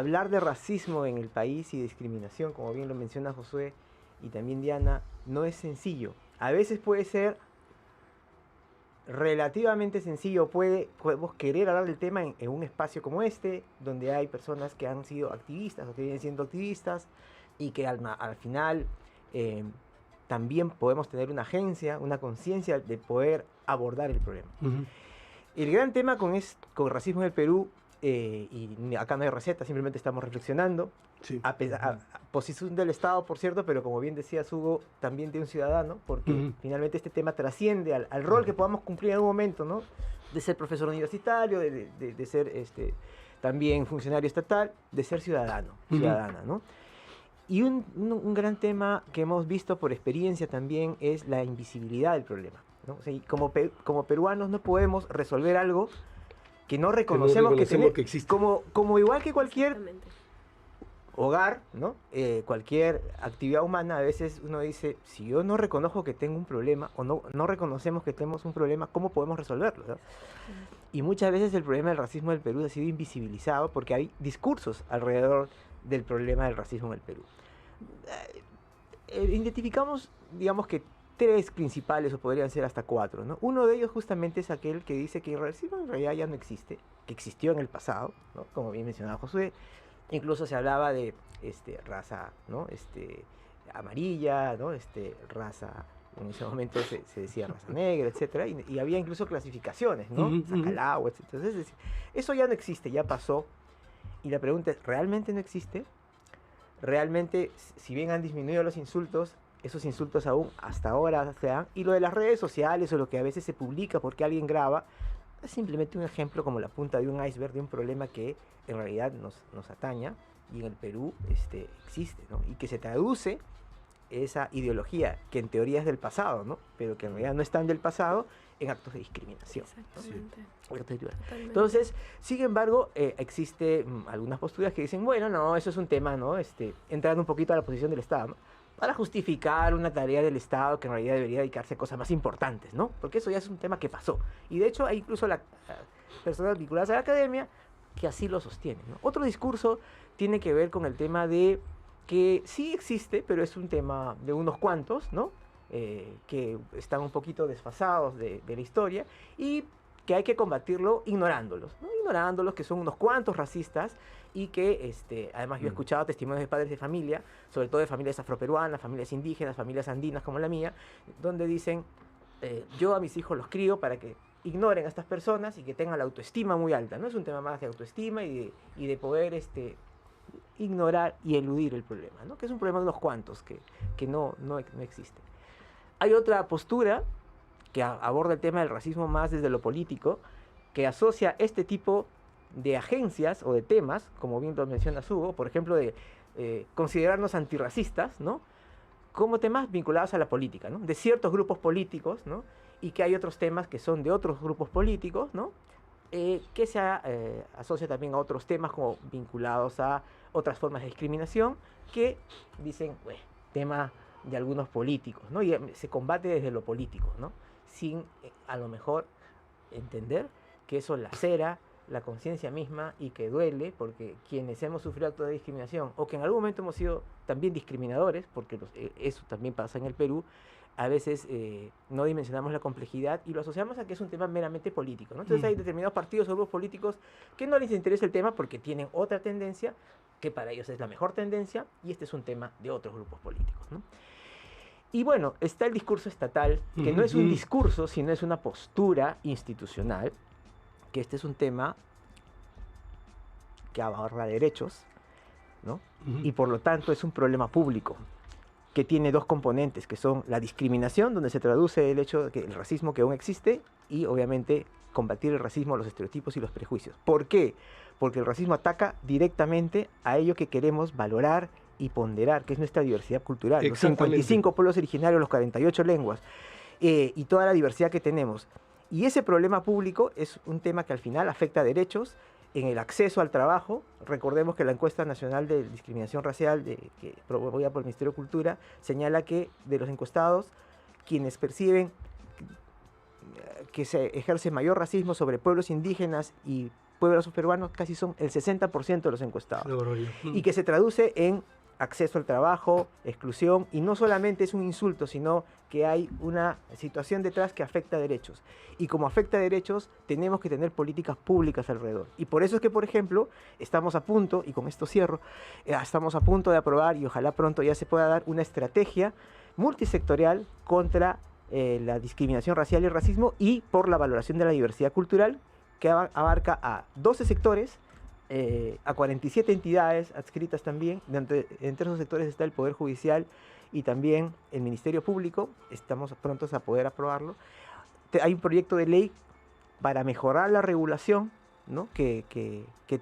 Hablar de racismo en el país y discriminación, como bien lo menciona Josué y también Diana, no es sencillo. A veces puede ser relativamente sencillo, podemos querer hablar del tema en un espacio como este, donde hay personas que han sido activistas o que vienen siendo activistas y que al final eh, también podemos tener una agencia, una conciencia de poder abordar el problema. El gran tema con el racismo en el Perú, y acá no hay receta, simplemente estamos reflexionando, Sí. a posición del Estado, por cierto, pero como bien decía Hugo, también de un ciudadano, porque finalmente este tema trasciende al rol que podamos cumplir en algún momento, ¿no? De ser profesor universitario, de ser también funcionario estatal, de ser ciudadana, ¿no? Y un gran tema que hemos visto por experiencia también es la invisibilidad del problema, ¿no? O sea, y como peruanos no podemos resolver algo que no reconocemos que existe. Como igual que cualquier hogar, ¿no? Cualquier actividad humana, a veces uno dice, si yo no reconozco que tengo un problema o no reconocemos que tenemos un problema, ¿cómo podemos resolverlo? ¿No? Y muchas veces el problema del racismo del Perú ha sido invisibilizado porque hay discursos alrededor del problema del racismo en el Perú. Identificamos, digamos que tres principales, o podrían ser hasta cuatro, ¿no? Uno de ellos justamente es aquel que dice que el racismo en realidad ya no existe, que existió en el pasado, ¿no? Como bien mencionaba Josué. Incluso se hablaba de raza, ¿no? Amarilla, ¿no? Raza, en ese momento se decía raza negra, etcétera, y había incluso clasificaciones, ¿no? Sacalao, etc. Entonces, eso ya no existe, ya pasó. Y la pregunta es, ¿realmente no existe? Realmente, si bien han disminuido los insultos, esos insultos aún hasta ahora se dan. Y lo de las redes sociales o lo que a veces se publica porque alguien graba, es simplemente un ejemplo como la punta de un iceberg de un problema que en realidad nos ataña y en el Perú existe, ¿no? Y que se traduce esa ideología que en teoría es del pasado, ¿no? Pero que en realidad no es tan del pasado, en actos de discriminación. Exactamente. ¿No? Entonces, sin embargo, existe algunas posturas que dicen, bueno, no, eso es un tema, ¿no? Entrando un poquito a la posición del Estado, ¿no? Para justificar una tarea del Estado que en realidad debería dedicarse a cosas más importantes, ¿no? Porque eso ya es un tema que pasó. Y de hecho hay incluso personas vinculadas a la academia que así lo sostienen, ¿no? Otro discurso tiene que ver con el tema de que sí existe, pero es un tema de unos cuantos, ¿no? Que están un poquito desfasados de la historia y que hay que combatirlo ignorándolos, ¿no? Ignorándolos, que son unos cuantos racistas y que además yo he escuchado testimonios de padres de familia, sobre todo de familias afroperuanas, familias indígenas, familias andinas como la mía, donde dicen, yo a mis hijos los crío para que ignoren a estas personas y que tengan la autoestima muy alta, ¿no? Es un tema más de autoestima y de poder ignorar y eludir el problema, ¿no? Que es un problema de unos cuantos que no existe. Hay otra postura que aborda el tema del racismo más desde lo político, que asocia este tipo de agencias o de temas, como bien lo menciona Hugo, por ejemplo, de considerarnos antirracistas, ¿no? Como temas vinculados a la política, ¿no? De ciertos grupos políticos, ¿no? Y que hay otros temas que son de otros grupos políticos, ¿no? Que se asocia también a otros temas como vinculados a otras formas de discriminación que dicen, tema de algunos políticos, ¿no? Y se combate desde lo político, ¿no? Sin a lo mejor entender que eso lacera la conciencia misma y que duele porque quienes hemos sufrido actos de discriminación o que en algún momento hemos sido también discriminadores, porque eso también pasa en el Perú, a veces no dimensionamos la complejidad y lo asociamos a que es un tema meramente político, ¿no? Entonces hay determinados partidos o grupos políticos que no les interesa el tema porque tienen otra tendencia que para ellos es la mejor tendencia y este es un tema de otros grupos políticos, ¿no? Y bueno, está el discurso estatal, que no es un discurso, sino es una postura institucional, que este es un tema que abarca derechos, ¿no? Y por lo tanto es un problema público, que tiene dos componentes, que son la discriminación, donde se traduce el hecho de que el racismo que aún existe, y obviamente combatir el racismo, los estereotipos y los prejuicios. ¿Por qué? Porque el racismo ataca directamente a ello que queremos valorar y ponderar, que es nuestra diversidad cultural, los 55 pueblos originarios, los 48 lenguas, y toda la diversidad que tenemos. Y ese problema público es un tema que al final afecta a derechos, en el acceso al trabajo. Recordemos que la encuesta nacional de discriminación racial que promovida por el Ministerio de Cultura señala que de los encuestados, quienes perciben que se ejerce mayor racismo sobre pueblos indígenas y pueblos peruanos casi son el 60% de los encuestados. Una barbaridad. Y que se traduce en acceso al trabajo, exclusión, y no solamente es un insulto, sino que hay una situación detrás que afecta derechos. Y como afecta derechos, tenemos que tener políticas públicas alrededor. Y por eso es que, por ejemplo, estamos a punto, y con esto cierro, estamos a punto de aprobar, y ojalá pronto ya se pueda dar, una estrategia multisectorial contra la discriminación racial y el racismo, y por la valoración de la diversidad cultural, que abarca a 12 sectores, a 47 entidades adscritas también. Entre esos sectores está el Poder Judicial y también el Ministerio Público. Estamos prontos a poder aprobarlo. Hay un proyecto de ley para mejorar la regulación, ¿no? que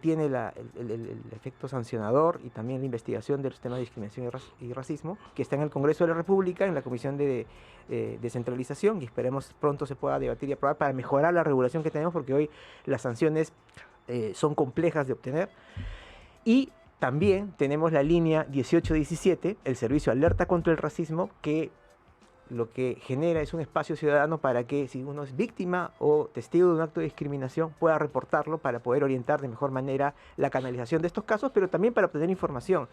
tiene el efecto sancionador y también la investigación de los temas de discriminación y racismo, que está en el Congreso de la República, en la Comisión de Descentralización, y esperemos pronto se pueda debatir y aprobar para mejorar la regulación que tenemos, porque hoy las sanciones son complejas de obtener. Y también tenemos la línea 1817, el servicio alerta contra el racismo, que lo que genera es un espacio ciudadano para que, si uno es víctima o testigo de un acto de discriminación, pueda reportarlo para poder orientar de mejor manera la canalización de estos casos, pero también para obtener información.